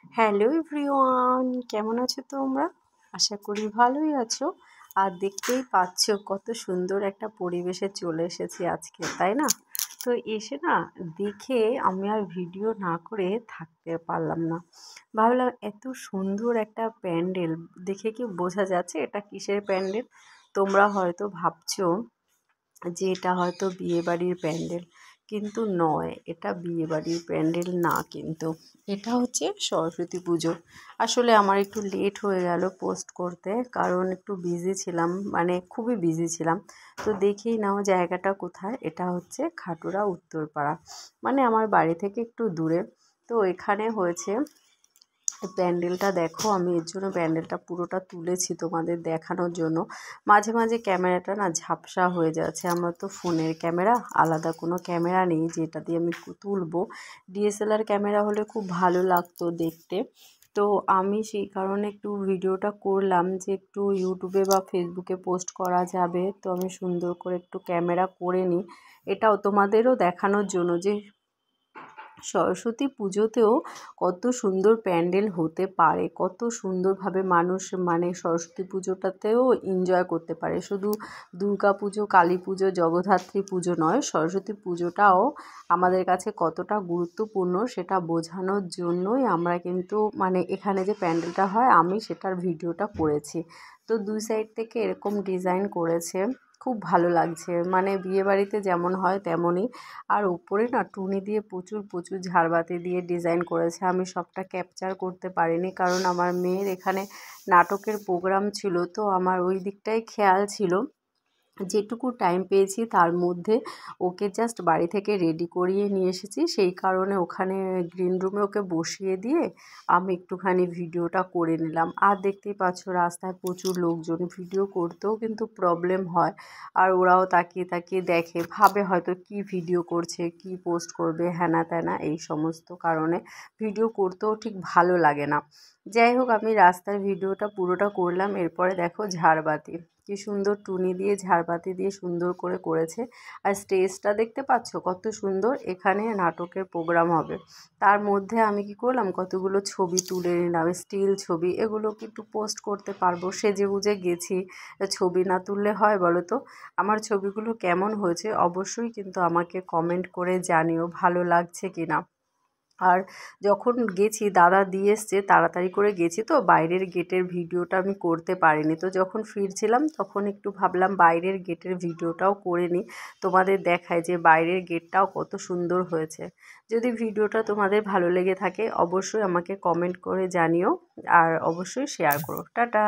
Hello everyone, কেমন আছো তোমরা? আশা করি ভালোই আছো। আর দেখতেই পাচ্ছ কত সুন্দর একটা পরিবেশে চলে এসেছি আজকে, তাই না? তো এসে না দেখে আমি আর ভিডিও না করে থাকতে পারলাম না। ভাবলাম এত সুন্দর একটা প্যান্ডেল দেখে কি বোঝা যাচ্ছে এটা কিসের প্যান্ডেল? তোমরা হয়তো ভাবছো যে এটা হয়তো বিয়েবাড়ির প্যান্ডেল, কিন্তু নয়, এটা বিয়েবাড়ির প্যান্ডেল না, কিন্তু এটা হচ্ছে সরস্বতী পুজো। আসলে আমার একটু লেট হয়ে গেল পোস্ট করতে, কারণ একটু বিজি ছিলাম, মানে খুবই বিজি ছিলাম। তো দেখেই নাও জায়গাটা কোথায়, এটা হচ্ছে খাটুরা উত্তরপাড়া, মানে আমার বাড়ি থেকে একটু দূরে। তো এখানে হয়েছে প্যান্ডেলটা দেখো, আমি এর জন্য প্যান্ডেলটা পুরোটা তুলেছি তোমাদের দেখানোর জন্য। মাঝে মাঝে ক্যামেরাটা না ঝাপসা হয়ে যাচ্ছে, আমার তো ফোনের ক্যামেরা, আলাদা কোনো ক্যামেরা নেই যেটা দিয়ে আমি তুলবো। ডিএসএলআর ক্যামেরা হলে খুব ভালো লাগতো দেখতে। তো আমি সেই কারণে একটু ভিডিওটা করলাম যে একটু ইউটিউবে বা ফেসবুকে পোস্ট করা যাবে, তো আমি সুন্দর করে একটু ক্যামেরা করে নিই। এটাও তোমাদেরও দেখানোর জন্য যে সরস্বতী পুজোতেও কত সুন্দর প্যান্ডেল হতে পারে, কত সুন্দরভাবে মানুষ মানে সরস্বতী পুজোটাতেও এনজয় করতে পারে। শুধু দুর্গা পুজো, কালী পুজো, জগদ্ধাত্রী পুজো নয়, সরস্বতী পুজোটাও আমাদের কাছে কতটা গুরুত্বপূর্ণ সেটা বোঝানোর জন্যই আমরা কিন্তু মানে এখানে যে প্যান্ডেলটা হয় আমি সেটার ভিডিওটা করেছি। তো দুই সাইড থেকে এরকম ডিজাইন করেছে, খুব ভালো লাগছে, মানে বিয়েবাড়িতে যেমন হয় তেমনই। আর উপরে না টুনি দিয়ে প্রচুর প্রচুর ঝাড়বাতি দিয়ে ডিজাইন করেছে। আমি সবটা ক্যাপচার করতে পারিনি, কারণ আমার মেয়ের এখানে নাটকের প্রোগ্রাম ছিল, তো আমার ওই দিকটাই খেয়াল ছিল। যেটুকু টাইম পেয়েছি তার মধ্যে ওকে জাস্ট বাড়ি থেকে রেডি করিয়ে নিয়ে এসেছি, সেই কারণে ওখানে গ্রিন রুমে ওকে বসিয়ে দিয়ে আমি একটুখানি ভিডিওটা করে নিলাম। আর দেখতেই পাচ্ছ রাস্তায় প্রচুর লোকজন, ভিডিও করতেও কিন্তু প্রবলেম হয়। আর ওরাও তাকিয়ে তাকিয়ে দেখে, ভাবে হয়তো কি ভিডিও করছে, কি পোস্ট করবে, হ্যানা ত্যানা, এই সমস্ত কারণে ভিডিও করতেও ঠিক ভালো লাগে না। যাই হোক, আমি রাস্তার ভিডিওটা পুরোটা করলাম। এরপরে দেখো ঝাড়বাতি, কি সুন্দর টুনি দিয়ে ঝাড়বাতি দিয়ে সুন্দর করে করেছে। আর স্টেজটা দেখতে পাচ্ছ কত সুন্দর, এখানে নাটকের প্রোগ্রাম হবে। তার মধ্যে আমি কি করলাম, কতগুলো ছবি তুলে নিলাম, স্টিল ছবি, এগুলো কি একটু পোস্ট করতে পারবো, সেজেগুজে গেছি, ছবি না তুললে হয় বলো তো? আমার ছবিগুলো কেমন হয়েছে অবশ্যই কিন্তু আমাকে কমেন্ট করে জানিও ভালো লাগছে কি না। আর যখন গেছি দাদা দিয়ে এসছে, তাড়াতাড়ি করে গেছি তো বাইরের গেটের ভিডিওটা আমি করতে পারিনি। তো যখন ফিরছিলাম তখন একটু ভাবলাম বাইরের গেটের ভিডিওটাও করে নিই, তোমাদের দেখায় যে বাইরের গেটটাও কত সুন্দর হয়েছে। যদি ভিডিওটা তোমাদের ভালো লেগে থাকে অবশ্যই আমাকে কমেন্ট করে জানিও, আর অবশ্যই শেয়ার করো। টাটা।